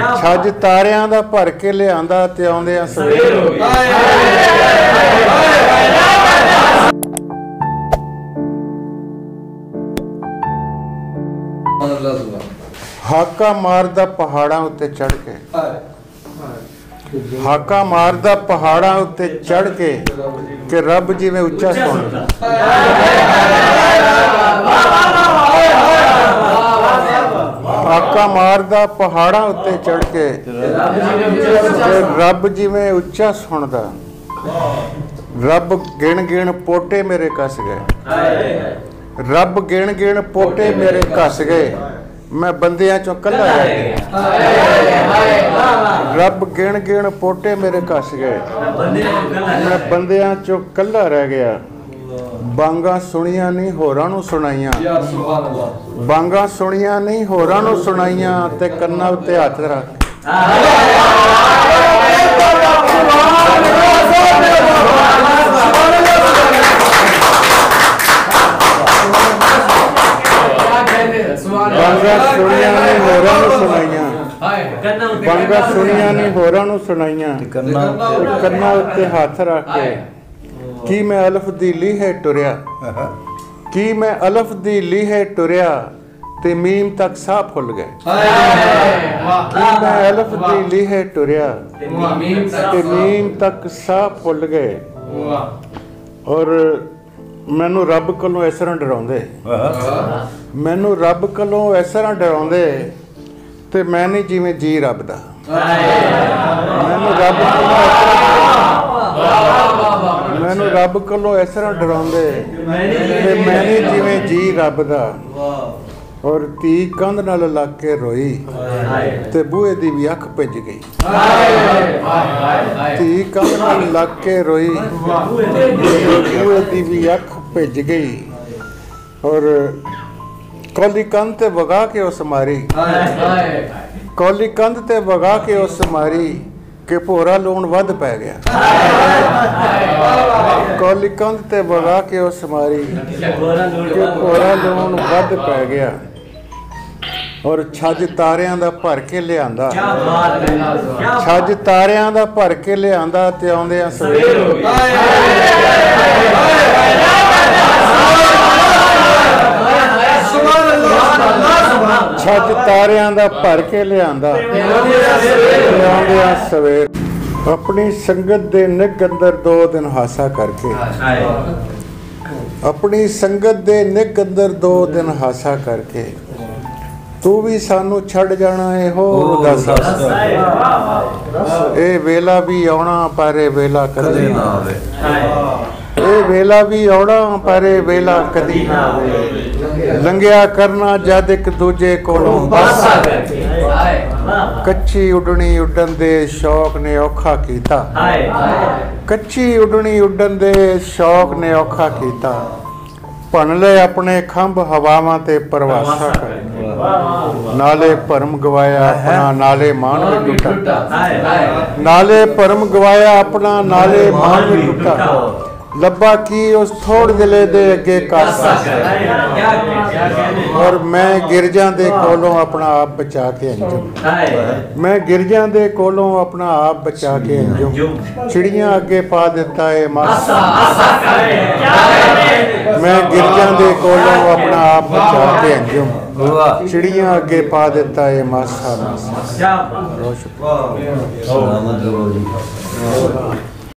छज तारियां दा भर के लिआंदा ते आउंदियां सवेर हो गई। हाका मारदा पहाड़ां उत्ते चढ़ के, हाका मारदा पहाड़ां उत्ते चढ़ के कि रब जिवें उच्चा सुणदा। हाका मारदा पहाड़ां उत्ते चढ़ के रब जिवें उच्चा सुणदा। रब गिण गिण पोटे मेरे कस गए, रब गिण गिण पोटे मेरे कस गए, मैं बंदियां चों कल्ला रह गया। रब गिण गिण पोटे मेरे कस गए, मैं बंदियां चों कल्ला रह गया। बांगा सुनिया नहीं होरां नूं सुनाइयां, बांगा सुनिया नहीं होरां नूं सुनाइयां ते कन्नां उत्ते हत्थ रख। बांगा सुनिया नहीं होरां नूं सुनाइयां, बांगा सुनिया नहीं होरां नूं सुनाइयां कन्नां उत्ते हत्थ रख के की मैं अलफ दी लीहे टुरिया, की मैं अलफ दी लीहे टुरिया ते मीम तक साह फुल गए। की मैं अलफ दी लीहे टुरिया ते मीम तक साह फुल गए। और मैनू रब कोलों इस तरह डराउंदे, मैनू रब कोलों इस तरह डराउंदे ते मैं नहीं जिवें जी रब दा। मैनू रब मैनू रब कोलों इस तरह डराउंदे ते मैं नहीं जिवें जी रब दा। और धी कंध नाल लग के रोई ते बूहे दी भी अख भिज गई। धी कंध नाल लग के रोई बूहे दी भी अख भिज गई। और कौली कंध ते वगा के उस मारी, कौली कंध ते वगा के उस मारी कि भोरा लूण वध पै गया। कौली कंध ते वगा के उस मारी कि भोरा लूण वध पै गया। और छज तारियां दा भर के लिआंदा, छज तारियां दा भर के लिआंदा ते आउंदियां सवेर हो गई। छज तारियां दा भर के लिआंदा ते आउंदियां सवेर। अपनी संगत दे निग अंदर 2 दिन हासा करके, अपनी संगत दे निग अंदर 2 दिन हासा करके तू भी सानू छड़ जाना है हो उदासा। ए वेला भी आउणा पर ए वेला कदी ना आवे, ए वेला भी आउणा पर ए वेला कदी ना आवे। लंघिया करना जद एक दूजे कोलों पासा करके, कच्ची उडनी उडन दे शौक ने औखा कीता, कच्ची उडनी उडन दे शौक ने औखा कीता। भन ले अपने खंभ हवावां ते परवासा कर, नाले भरम गवाया अपना नाले मान में टूटा, नाले भरम गवाया अपना नाले मान में टूटा। लब्बा की उस थोड़ दिले दे अगे कासा, और मैं गिरजा दे कोलों अपना आप बचा के अंजुम, मैं गिरजा दे कोलों अपना आप बचा के अंजुम। चिड़ियां अगे पा देता है मासा, मैं गिरजा दे कोलों अपना आप बचा के अंजुम। चिड़ियां अगे पा देता है मासा मासा।